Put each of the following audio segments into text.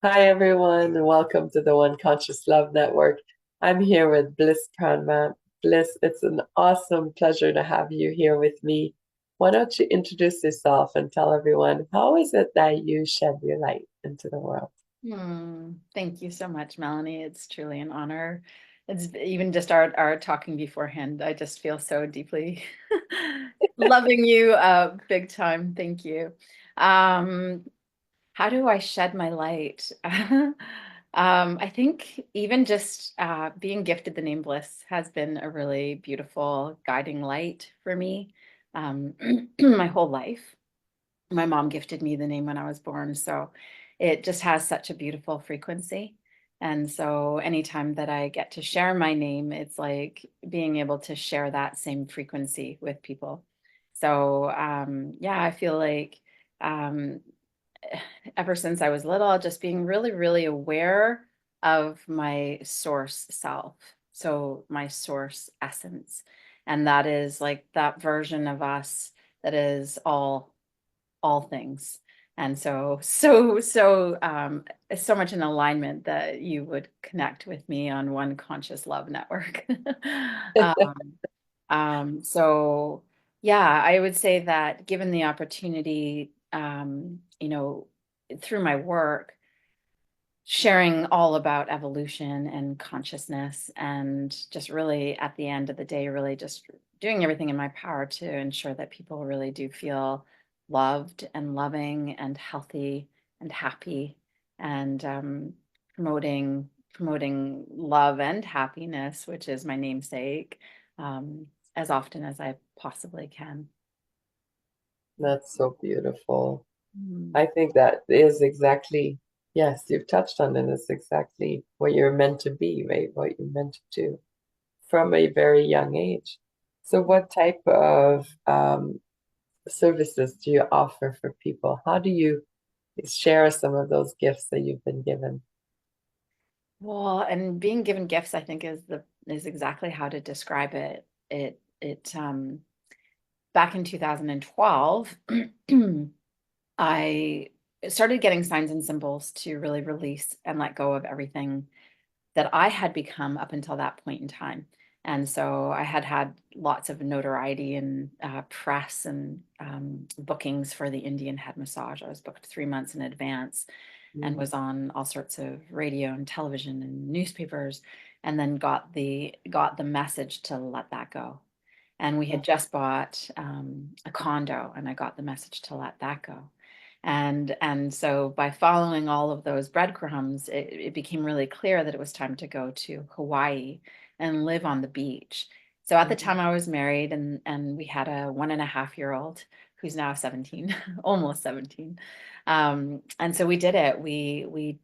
Hi, everyone, and welcome to the One Conscious Love Network. I'm here with Bliss Prema. Bliss, it's an awesome pleasure to have you here with me. Why don't you introduce yourself and tell everyone how is it that you shed your light into the world? Thank you so much, Melanie. It's truly an honor. It's even just our talking beforehand. I just feel so deeply loving you, big time. Thank you. Um, how do I shed my light? I think even just being gifted the name Bliss has been a really beautiful guiding light for me um, my whole life. My mom gifted me the name when I was born, so it just has such a beautiful frequency. And so anytime that I get to share my name, it's like being able to share that same frequency with people. So yeah, I feel like um, ever since I was little, just being really, really aware of my source self. So my source essence. And that is like that version of us that is all things. And so much in alignment that you would connect with me on One Conscious Love Network. um, so yeah, I would say that given the opportunity, through my work, sharing all about evolution and consciousness, and just really at the end of the day, really just doing everything in my power to ensure that people really do feel loved and loving and healthy and happy, and promoting love and happiness, which is my namesake, um, as often as I possibly can. That's so beautiful. Mm. I think that is exactly, yes, you've touched on it. It's exactly what you're meant to be, right? What you're meant to do from a very young age. So, what type of services do you offer for people? How do you share some of those gifts that you've been given? Well, and being given gifts, I think is exactly how to describe it. It back in 2012, I started getting signs and symbols to really release and let go of everything that I had become up until that point in time. And so I had had lots of notoriety and press and bookings for the Indian head massage. I was booked 3 months in advance and Mm. was on all sorts of radio and television and newspapers, and then got the message to let that go. And we had just bought a condo, and I got the message to let that go. And so by following all of those breadcrumbs, it became really clear that it was time to go to Hawaii and live on the beach. So at the Mhm. time I was married, and we had a 1.5 year old who's now 17, almost 17. And so we did it. We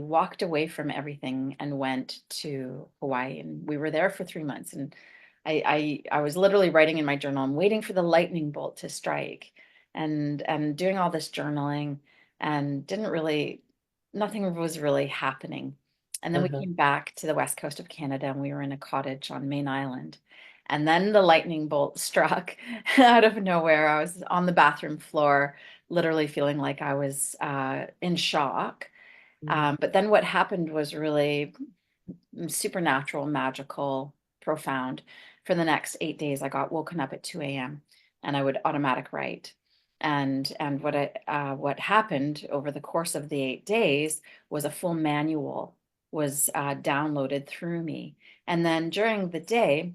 walked away from everything and went to Hawaii, and we were there for 3 months. And I was literally writing in my journal, I'm waiting for the lightning bolt to strike, and doing all this journaling, and didn't really nothing was really happening. And then we Uh-huh. came back to the west coast of Canada, and we were in a cottage on Main Island. And then the lightning bolt struck out of nowhere. I was on the bathroom floor, literally feeling like I was in shock. Mm. But then what happened was really supernatural, magical, profound. For the next 8 days, I got woken up at 2 a.m. and I would automatic write. And what happened over the course of the 8 days was a full manual was downloaded through me. And then during the day,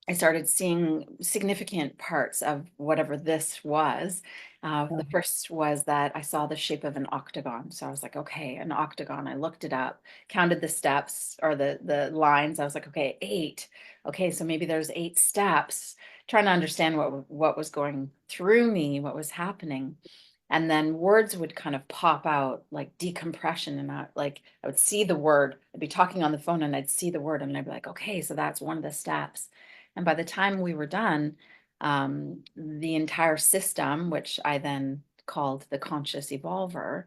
I started seeing significant parts of whatever this was. The Uh-huh. first was that I saw the shape of an octagon. So I was like, okay, an octagon. I looked it up, counted the steps or the lines. I was like, okay, 8. Okay, so maybe there's 8 steps, trying to understand what was going through me, what was happening. And then words would kind of pop out like decompression. And I would see the word, I'd be talking on the phone and I'd see the word and I'd be like, okay, so that's one of the steps. And by the time we were done, the entire system, which I then called the conscious evolver,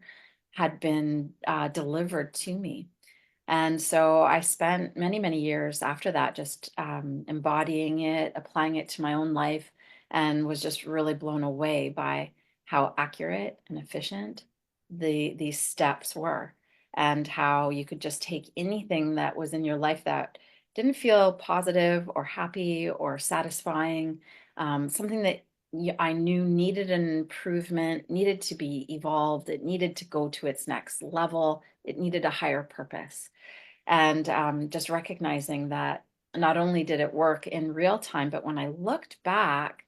had been delivered to me. And so I spent many, many years after that just embodying it, applying it to my own life, and was just really blown away by how accurate and efficient these steps were. and how you could just take anything that was in your life that didn't feel positive or happy or satisfying, something that I knew needed an improvement, needed to be evolved, it needed to go to its next level, it needed a higher purpose. And just recognizing that not only did it work in real time, but when I looked back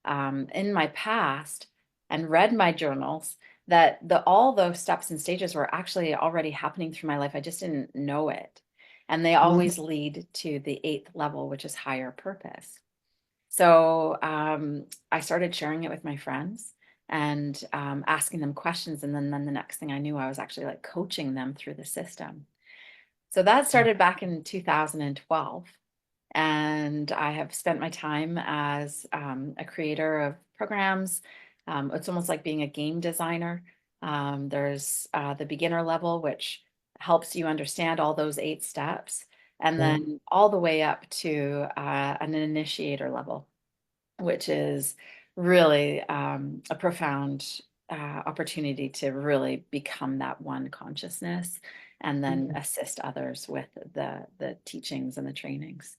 in my past and read my journals, that all those steps and stages were actually already happening through my life. I just didn't know it. And they Mm. always lead to the eighth level, which is higher purpose. So I started sharing it with my friends and asking them questions. And then the next thing I knew, I was actually like coaching them through the system. So that started back in 2012. And I have spent my time as a creator of programs. It's almost like being a game designer. There's the beginner level, which helps you understand all those 8 steps, and Yeah. then all the way up to an initiator level, which is really a profound opportunity to really become that one consciousness and then Mm. assist others with the teachings and the trainings.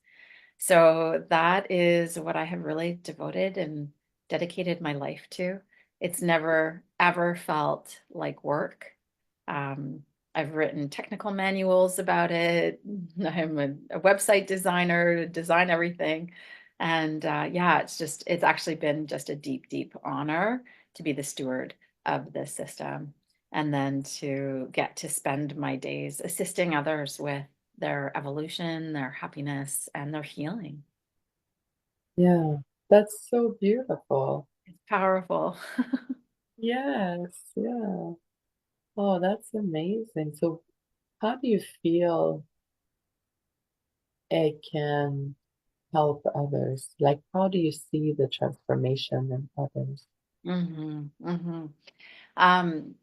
So that is what I have really devoted and dedicated my life to. It's never ever felt like work. Um, I've written technical manuals about it. I'm a website designer, design everything. And yeah, it's actually been just a deep, deep honor to be the steward of this system and then to get to spend my days assisting others with their evolution, their happiness, and their healing. Yeah. That's so beautiful. It's powerful. Yes. Yeah. Oh, that's amazing. So, how do you feel it can help others? Like, how do you see the transformation in others? Hmm. Hmm. Um,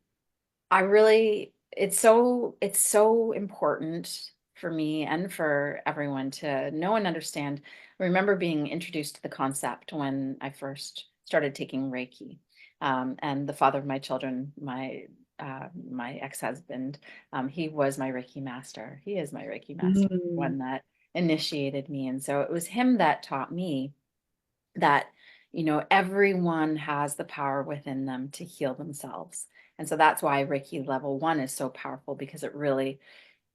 I really, it's so important for me and for everyone to know and understand. I remember being introduced to the concept when I first started taking Reiki. And the father of my children, my ex-husband, he was my Reiki master. He is my Reiki master, Mm. one that initiated me. And so it was him that taught me that everyone has the power within them to heal themselves. And so that's why Reiki level 1 is so powerful, because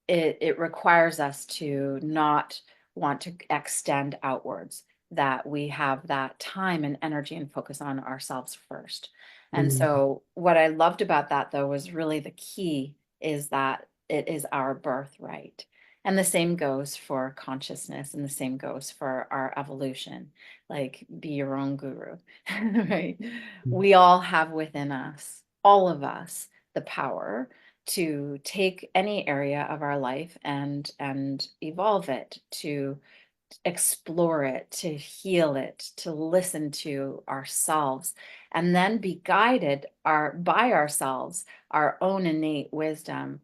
it requires us to not want to extend outwards, that we have that time and energy and focus on ourselves first. And Mm. so what I loved about that, though, was really the key is that it is our birthright. And the same goes for consciousness, and the same goes for our evolution. Like, be your own guru, right? Mm. We all have within us, all of us, the power to take any area of our life and evolve it, to explore it, to heal it, to listen to ourselves, and then be guided by ourselves, our own innate wisdom,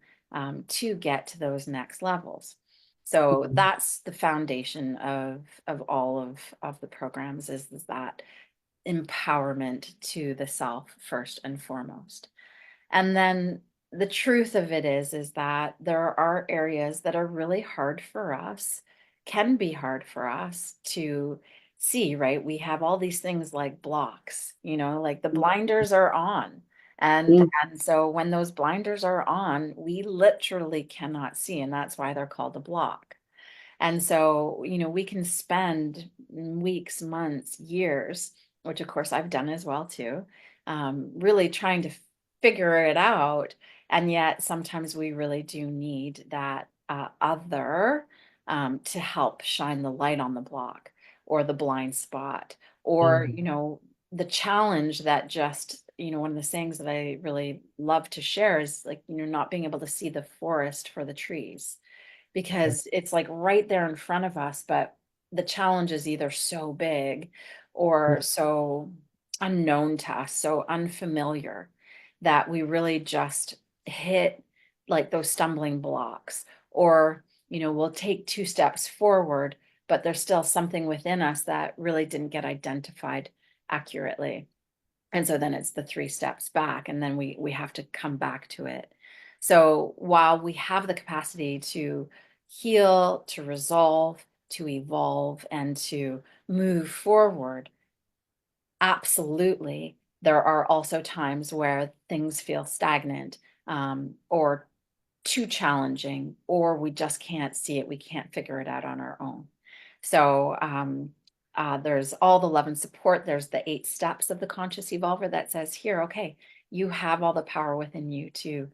to get to those next levels. So Mm. that's the foundation of all of the programs, is that empowerment to the self first and foremost. And then the truth of it is that there are areas that are really hard for us, can be hard for us to see, right? We have all these things like blocks, like the blinders are on. And Mm. and so when those blinders are on, we literally cannot see, and that's why they're called a block. And so, we can spend weeks, months, years, which of course I've done as well too, really trying to figure it out. And yet sometimes we really do need that other to help shine the light on the block or the blind spot, or, Mm. the challenge that just, one of the sayings that I really love to share is like, not being able to see the forest for the trees, because it's like right there in front of us, but the challenge is either so big Mm. or so unknown to us, so unfamiliar, that we really just hit like those stumbling blocks, or we'll take 2 steps forward, but there's still something within us that really didn't get identified accurately. And so then it's the 3 steps back, and then we have to come back to it. So while we have the capacity to heal, to resolve, to evolve, and to move forward, absolutely, there are also times where things feel stagnant, or too challenging, or we just can't see it. We can't figure it out on our own. So there's all the love and support. There's the 8 steps of the conscious evolver that says, here, okay, you have all the power within you to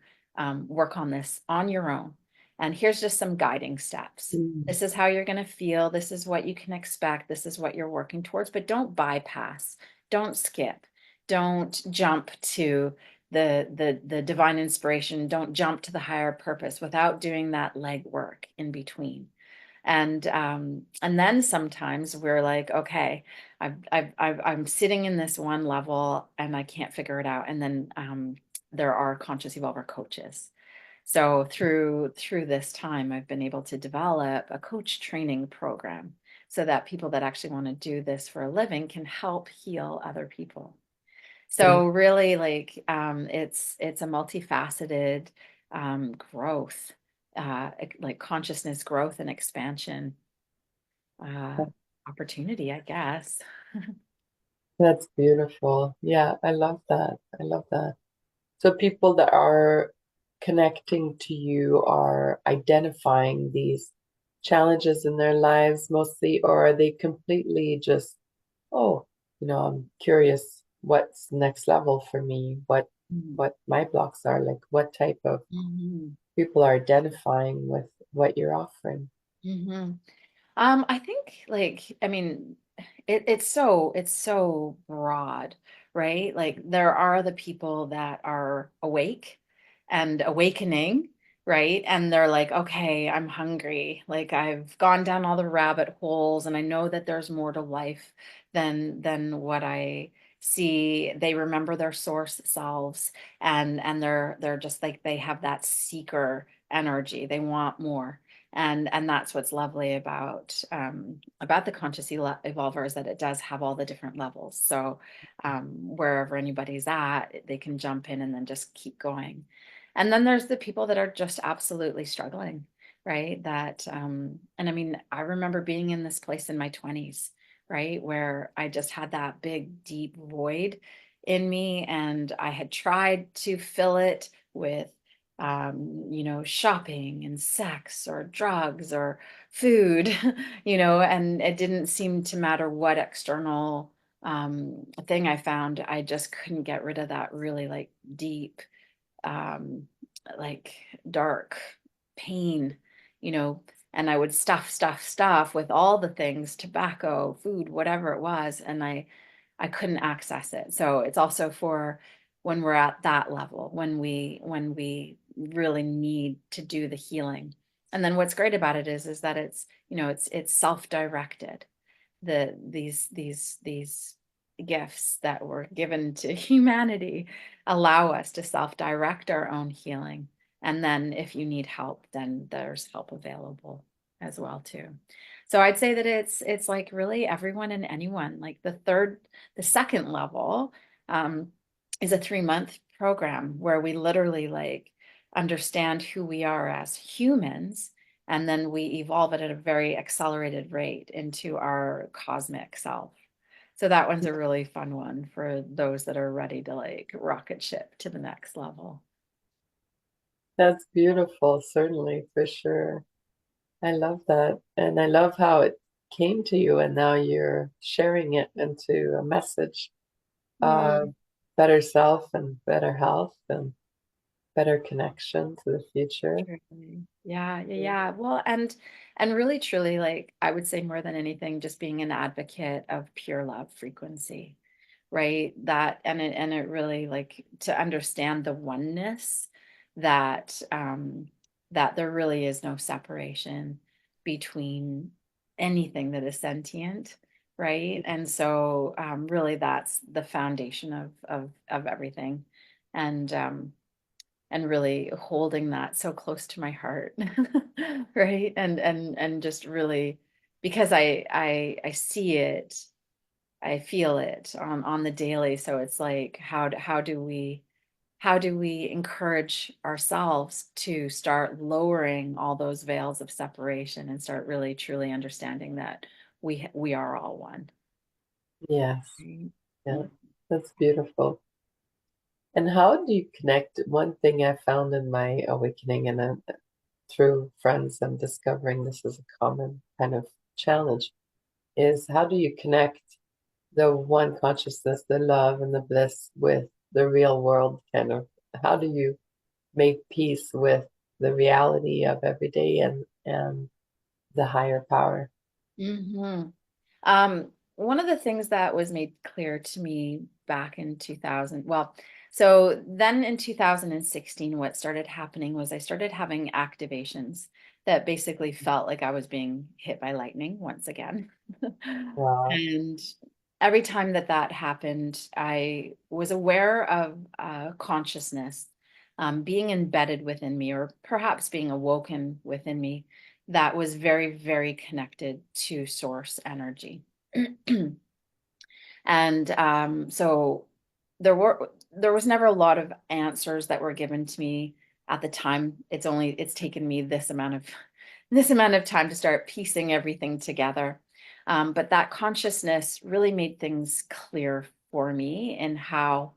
work on this on your own. And here's just some guiding steps. Mm. This is how you're going to feel. This is what you can expect. This is what you're working towards, but don't bypass, don't skip, don't jump to the divine inspiration. Don't jump to the higher purpose without doing that legwork in between. And then sometimes we're like, okay, I'm sitting in this one level and I can't figure it out. And then there are conscious evolver coaches. So through this time, I've been able to develop a coach training program so that people that actually want to do this for a living can help heal other people. Mm. So really, like, it's a multifaceted growth, like consciousness growth and expansion uh, opportunity, I guess. That's beautiful. Yeah, I love that. I love that. So people that are connecting to you are identifying these challenges in their lives mostly, or are they completely just, oh, I'm curious what's next level for me, Mhm. what my blocks are, like what type of Mhm. people are identifying with what you're offering. Mhm. I think like, I mean, it's so broad, right? Like there are the people that are awake and awakening, right? And they're like, okay, I'm hungry. Like I've gone down all the rabbit holes and I know that there's more to life than what I see. They remember their source selves, and they're just like they have that seeker energy. They want more. And that's what's lovely about the conscious evolver is that it does have all the different levels. So wherever anybody's at, they can jump in and then just keep going. And then there's the people that are just absolutely struggling, right? And I mean, I remember being in this place in my 20s, right, where I just had that big deep void in me, and I had tried to fill it with shopping and sex or drugs or food, and it didn't seem to matter what external thing I found. I just couldn't get rid of that really like deep, um, like dark pain, you know, and I would stuff with all the things, tobacco, food, whatever it was, and I couldn't access it. So it's also for when we're at that level, when we really need to do the healing. And then what's great about it is that it's self-directed. These gifts that were given to humanity allow us to self-direct our own healing. And then if you need help, then there's help available as well too. So I'd say that it's like really everyone and anyone. Like the second level um, is a 3-month program where we literally like understand who we are as humans, and then we evolve it at a very accelerated rate into our cosmic self. So that one's a really fun one for those that are ready to like rocket ship to the next level. That's beautiful, certainly, for sure. I love that. And I love how it came to you and now you're sharing it into a message of Mm. better self and better health and better connection to the future. Truly. Yeah, yeah, yeah. Well, and really truly, like I would say more than anything, just being an advocate of pure love frequency, right? And it really like to understand the oneness that that there really is no separation between anything that is sentient, right? And so really that's the foundation of everything. And really holding that so close to my heart. Right, and just really because I see it, I feel it on the daily, so it's like how do we how do we encourage ourselves to start lowering all those veils of separation and start really truly understanding that we are all one, Yes. right? Yeah. That's beautiful. And how do you connect? One thing I found in my awakening and through friends, I'm discovering this is a common kind of challenge, is how do you connect the one consciousness, the love and the bliss with the real world kind of, how do you make peace with the reality of every day and the higher power? Mm-hmm. One of the things that was made clear to me back in 2000, well, so then in 2016, what started happening was I started having activations that basically felt like I was being hit by lightning once again. Wow. And every time that that happened, I was aware of consciousness being embedded within me, or perhaps being awoken within me, that was very, very connected to source energy. And so there was never a lot of answers that were given to me at the time. It's taken me this amount of time to start piecing everything together. But that consciousness really made things clear for me in how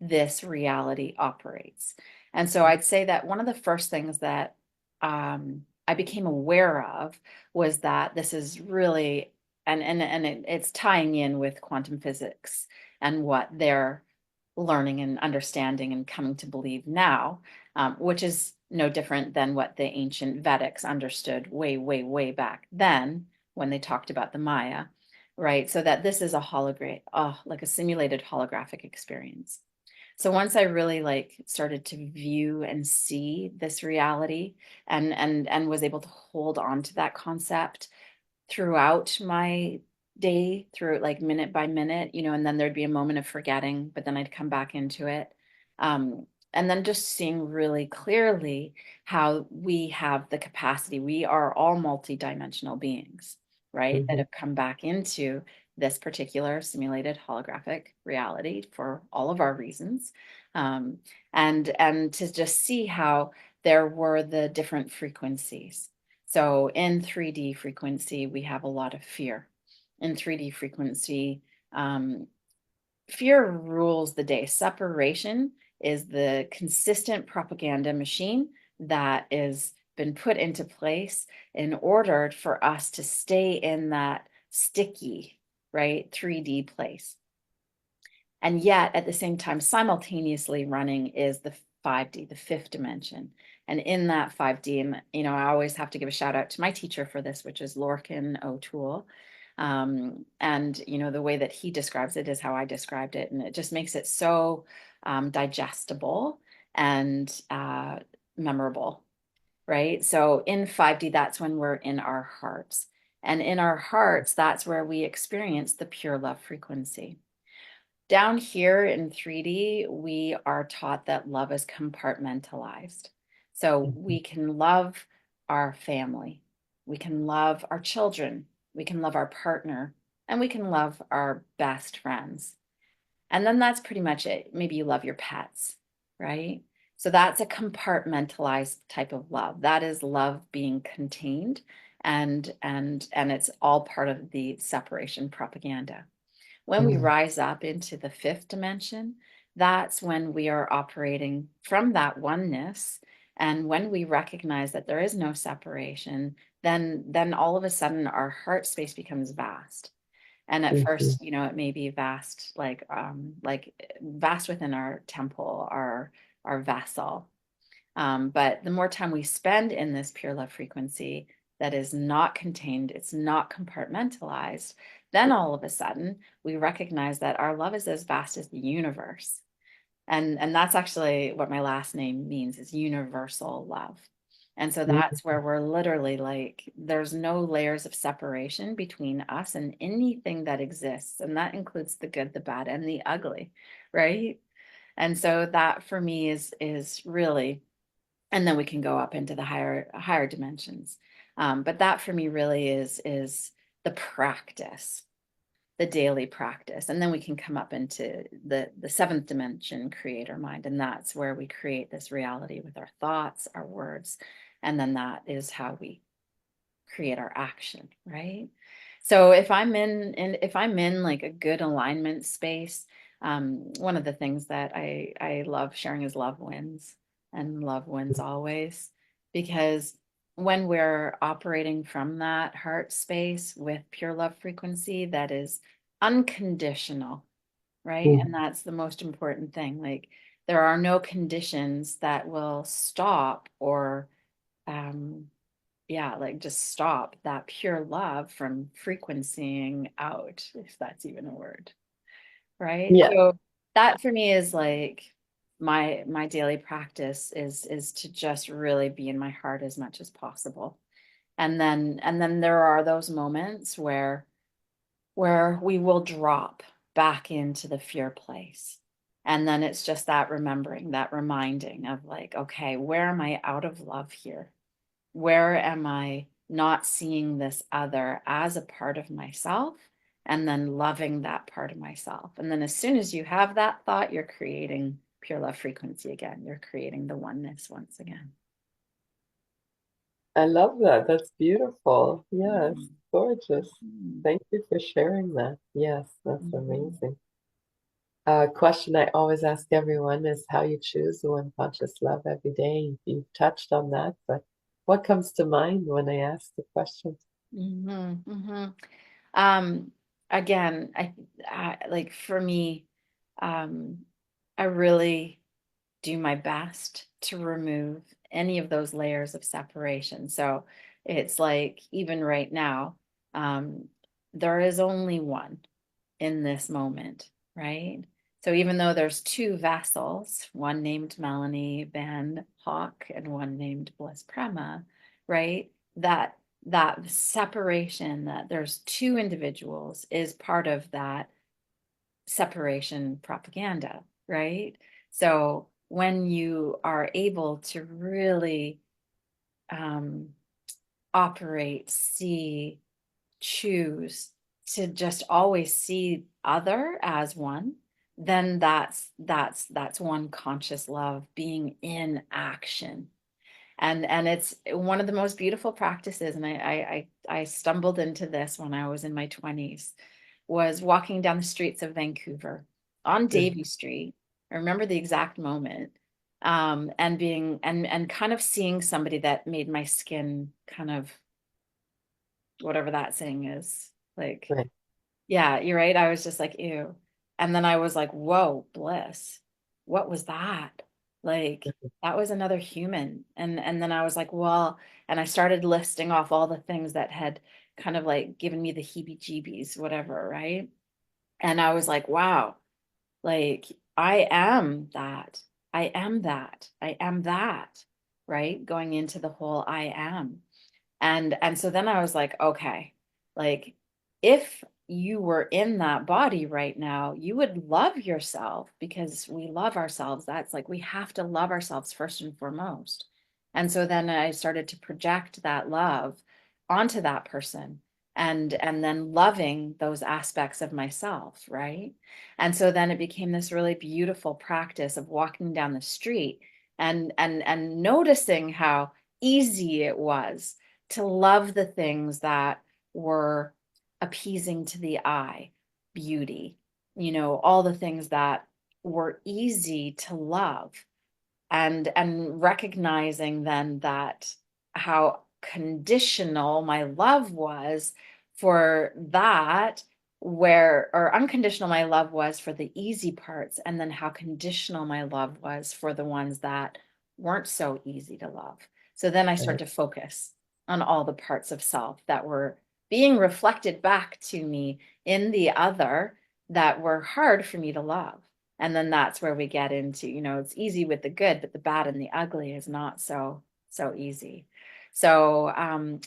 this reality operates. And so I'd say that one of the first things that I became aware of was that this is really, it's tying in with quantum physics and what they're learning and understanding and coming to believe now, which is no different than what the ancient Vedics understood way, way, way back then when they talked about the Maya, right? So that this is a hologram, like a simulated holographic experience. So once I really like started to view and see this reality and was able to hold on to that concept throughout my day, through like minute by minute, and then there'd be a moment of forgetting, but then I'd come back into it. And then just seeing really clearly how we have the capacity. We are all multidimensional beings, right? That Hmm. have come back into this particular simulated holographic reality for all of our reasons. Um, and to just see how there were the different frequencies. So in 3D frequency, we have a lot of fear. In 3D frequency, um, fear rules the day. Separation is the consistent propaganda machine that is been put into place in order for us to stay in that sticky, right, 3D place. And yet, at the same time, simultaneously running is the 5D, the fifth dimension. And in that 5D, and I always have to give a shout out to my teacher for this, which is Lorcan O'Toole. And the way that he describes it is how I described it. And it just makes it so digestible and memorable, right? So in 5D, that's when we're in our hearts. And in our hearts, that's where we experience the pure love frequency. Down here in 3D, we are taught that love is compartmentalized. So we can love our family, we can love our children, we can love our partner, and we can love our best friends. And then that's pretty much it. Maybe you love your pets, right? So that's a compartmentalized type of love. That is love being contained, and it's all part of the separation propaganda. When we Mm. rise up into the fifth dimension, that's when we are operating from that oneness. And when we recognize that there is no separation, then all of a sudden our heart space becomes vast. And at Mhm. first, it may be vast, like vast within our temple, our vessel. But the more time we spend in this pure love frequency that is not contained, it's not compartmentalized, then all of a sudden we recognize that our love is as vast as the universe. And that's actually what my last name means, is universal love. And so Mm. that's where we're literally like, there's no layers of separation between us and anything that exists. And that includes the good, the bad, and the ugly, right? And so that for me is really, and then we can go up into the higher dimensions. But that for me really is the practice. the daily practice. And then we can come up into the seventh dimension, creator mind. And that's where we create this reality with our thoughts, our words. And then that is how we create our action, right? So if I'm in like a good alignment space, one of the things that I love sharing is love wins, and love wins always, because when we're operating from that heart space with pure love frequency that is unconditional, right? And Mhm. that's the most important thing. Like there are no conditions that will stop or um yeah, like just stop that pure love from frequencying out, if that's even a word, right? Yeah, So that for me is like my daily practice is to just really be in my heart as much as possible. And then there are those moments where we will drop back into the fear place. And then it's just that remembering, that reminding of like, okay, where am I out of love here? Where am I not seeing this other as a part of myself? And then loving that part of myself. And then as soon as you have that thought, you're creating pure love frequency again. You're creating the oneness once again. I love that. That's beautiful. Yes, Mhm. gorgeous. Mhm. Thank you for sharing that. Yes, that's Mhm. amazing. Question I always ask everyone is how you choose the unconscious love every day. You've touched on that, but what comes to mind when I ask the question? Mhm. Mhm. Um, Again, I like for me, um, I really do my best to remove any of those layers of separation. So it's like even right now, um, there is only one in this moment, right? So even though there's two vessels, one named Melanie Van Hawk and one named Bliss Prema, right? That separation, that there's two individuals is part of that separation propaganda, right? So when you are able to really um, operate, see, choose to just always see other as one, then that's one conscious love being in action. And it's one of the most beautiful practices. And I stumbled into this when I was in my 20s, was walking down the streets of Vancouver on Mhm. Davie Street. I remember the exact moment. And being and kind of seeing somebody that made my skin kind of whatever that saying is like, Right. yeah, you're right. I was just like, ew. And then I was like, whoa, bliss. What was that? Like, that was another human. And then I was like, well, and I started listing off all the things that had kind of like given me the heebie-jeebies, whatever, right? And I was like, wow, like I am that. I am that. I am that, right? Going into the whole I am. And so then I was like, okay, like if you were in that body right now, you would love yourself because we love ourselves. That's like we have to love ourselves first and foremost. And so then I started to project that love onto that person and then loving those aspects of myself, right? And so then it became this really beautiful practice of walking down the street and noticing how easy it was to love the things that were appeasing to the eye, beauty, all the things that were easy to love, and recognizing then that how conditional my love was for that, where or unconditional my love was for the easy parts, and then how conditional my love was for the ones that weren't so easy to love. So then I start Right. to focus on all the parts of self that were being reflected back to me in the other that were hard for me to love. And then that's where we get into, it's easy with the good, but the bad and the ugly is not so easy. So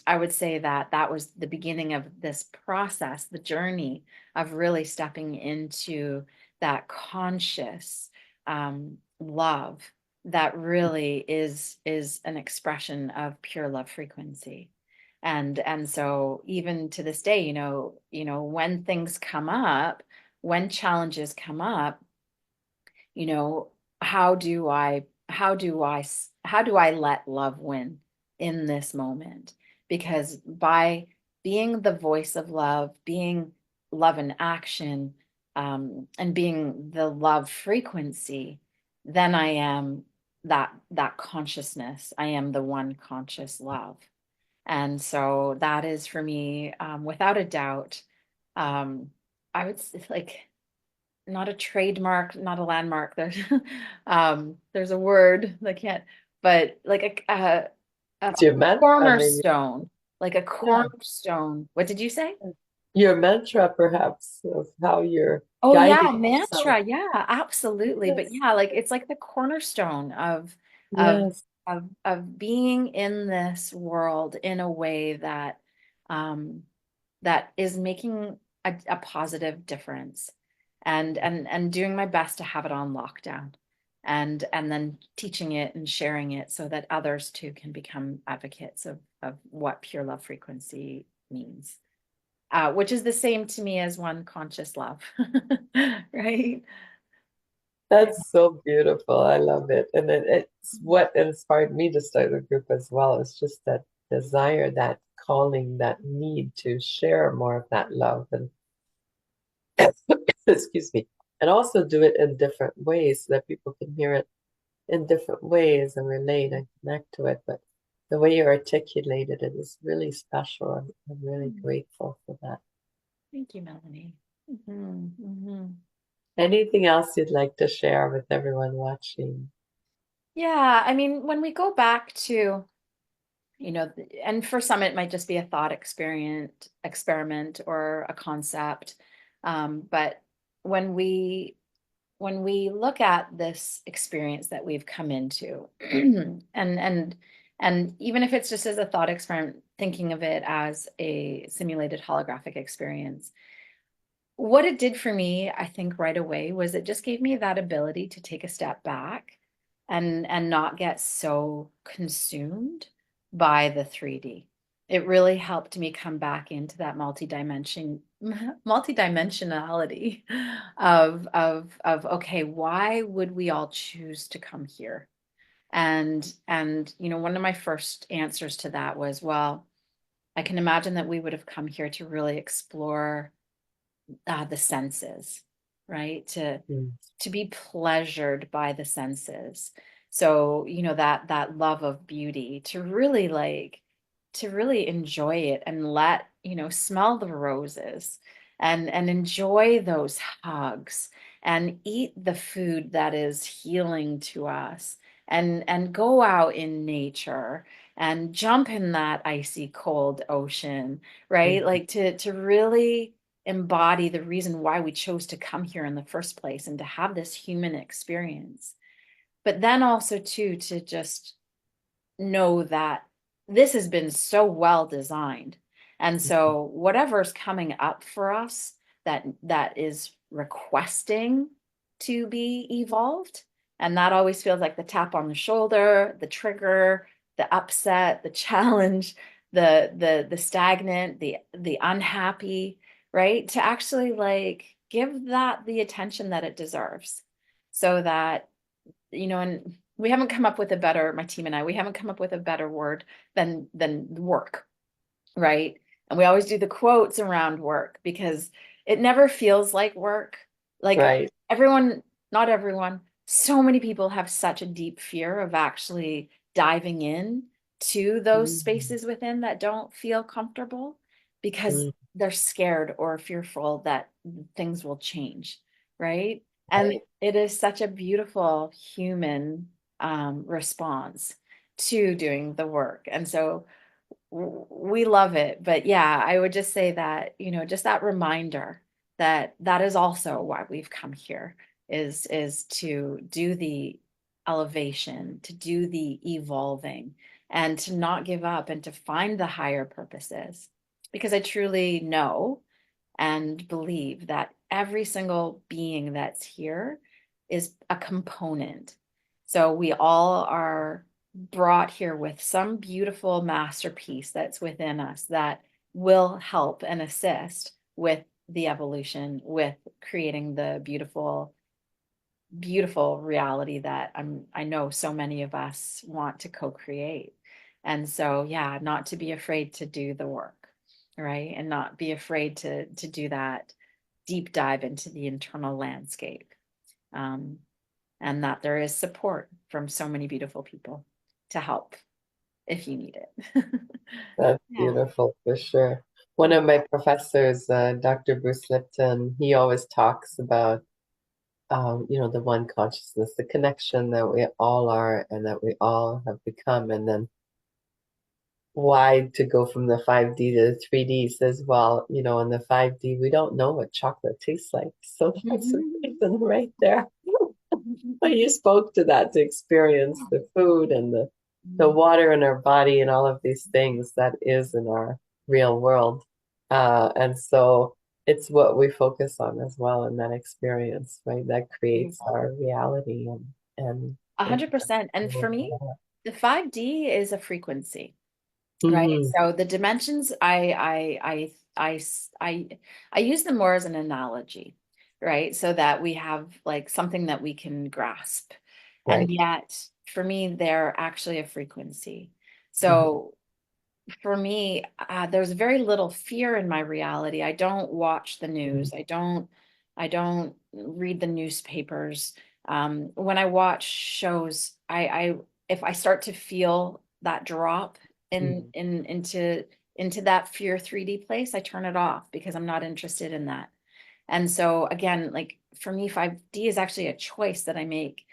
I would say that that was the beginning of this process, the journey of really stepping into that conscious love that really is an expression of pure love frequency. And so even to this day, when things come up, when challenges come up, you know, how do I let love win in this moment? Because by being the voice of love, being love in action, and being the love frequency, then I am that consciousness. I am the one conscious love. And so that is for me, without a doubt, um, I would like, not a trademark, not a landmark. There's a word I can't, but like a It's your mantra, maybe. cornerstone, like a Yeah. cornerstone. What did you say? Your mantra, perhaps, of how you're Oh guiding yeah, yourself. mantra. Yeah, absolutely. But Yes. yeah, like it's like the cornerstone of Yes. of being in this world in a way that um that is making a positive difference, and doing my best to have it on lockdown, and then teaching it and sharing it so that others too can become advocates of what pure love frequency means, which is the same to me as one conscious love. Right. Yeah. That's so beautiful. I love it. And it's what inspired me to start the group as well. It's just that desire, that calling, that need to share more of that love and excuse me. And also do it in different ways so that people can hear it in different ways and relate and connect to it. But the way you articulated it is really special. I'm really Mm, grateful for that. thank you, Melanie. Hmm. Anything else you'd like to share with everyone watching? Yeah, I mean, when we go back to, and for some it might just be a thought experiment or a concept, but when we when we look at this experience that we've come into, and even if it's just as a thought experiment, thinking of it as a simulated holographic experience, what it did for me, I think right away, was it just gave me that ability to take a step back and not get so consumed by the 3D. It really helped me come back into that multidimensionality of okay, why would we all choose to come here? And one of my first answers to that was, well, I can imagine that we would have come here to really explore the senses, right? Mm, To be pleasured by the senses. So, that love of beauty, to really enjoy it and smell the roses and enjoy those hugs and eat the food that is healing to us, and go out in nature and jump in that icy cold ocean, right? mm, Like to really embody the reason why we chose to come here in the first place and to have this human experience. But then also too, to just know that this has been so well designed. And mm, so whatever's coming up for us that is requesting to be evolved, and that always feels like the tap on the shoulder, the trigger, the upset, the challenge, the stagnant, the unhappy, right? To actually like give that the attention that it deserves, so that, and we haven't come up with a better, my team and I, we haven't come up with a better word than work, right? And we always do the quotes around work because it never feels like work. Like right. everyone, not everyone, so many people have such a deep fear of actually diving in to those Mm, spaces within that don't feel comfortable because mm, they're scared or fearful that things will change, right? And right. it is such a beautiful human response to doing the work. And so we love it. But yeah, I would just say that, just that reminder that that is also why we've come here, is to do the elevation, to do the evolving, and to not give up and to find the higher purposes. Because I truly know and believe that every single being that's here is a component. So we all are brought here with some beautiful masterpiece that's within us that will help and assist with the evolution, with creating the beautiful, beautiful reality that I know so many of us want to co-create. And so, yeah, not to be afraid to do the work, right? And not be afraid to do that deep dive into the internal landscape. Um, and that there is support from so many beautiful people to help if you need it. That's Yeah. beautiful for sure. One of my professors, Dr. Bruce Lipton, he always talks about, the one consciousness, the connection that we all are and that we all have become. And then why to go from the 5D to the 3D. He says, well, in the 5D, we don't know what chocolate tastes like. So that's a Mhm. reason right there. But you spoke to that, to experience the food and the water in our body and all of these things that is in our real world. And so it's what we focus on as well in that experience, right? That creates our reality and 100%. And for me, the 5D is a frequency. Right. hmm So the dimensions, I use them more as an analogy, right? So that we have like something that we can grasp. And right. yet, for me, they're actually a frequency. hmm So for me, there's very little fear in my reality. I don't watch the news. I don't read the newspapers. When I watch shows, if I start to feel that drop into that fear 3D place, I turn it off because I'm not interested in that. And so again, like for me, 5D is actually a choice that I make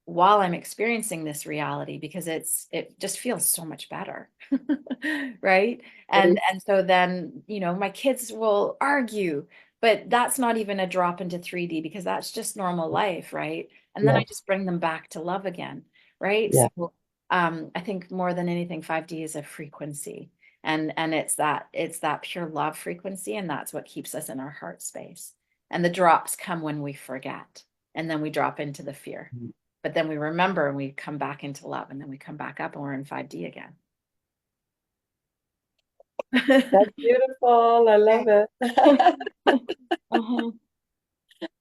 while I'm experiencing this reality because it just feels so much better. Right? And so then, my kids will argue, but that's not even a drop into 3D because that's just normal life, right? And then I Yeah, just bring them back to love again, right? yeah. So I think more than anything, 5D is a frequency. And it's that pure love frequency, and that's what keeps us in our heart space. And the drops come when we forget, and then we drop into the fear. But then we remember and we come back into love, and then we come back up and we're in 5D again. That's beautiful. I love it. Uh-huh.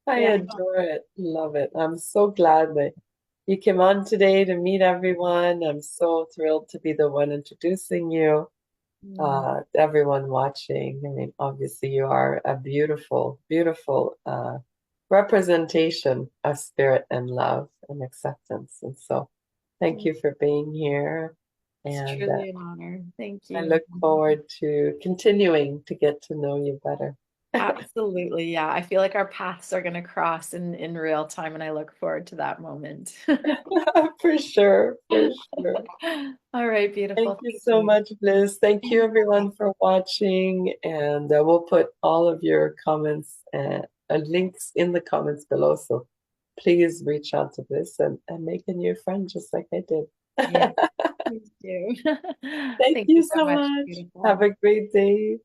I Yeah. adore it. Love it. I'm so glad that you came on today to meet everyone. I'm so thrilled to be the one introducing you, Mm. to everyone watching. I mean, obviously, you are a beautiful, beautiful representation of spirit and love and acceptance. And so, thank you for being here. It's And truly an honor. Thank I you. look forward to continuing to get to know you better. Absolutely. Yeah. I feel like our paths are going to cross in real time, and I look forward to that moment. For sure, for sure. All right, Thank beautiful. you Thank so you. much, Bliss. Thank you, everyone, for watching. And we'll put all of your comments and links in the comments below. So please reach out to Bliss and make a new friend just like I did. Yeah, please do. Thank Thank you you so so much. much. Have Beautiful. a great day.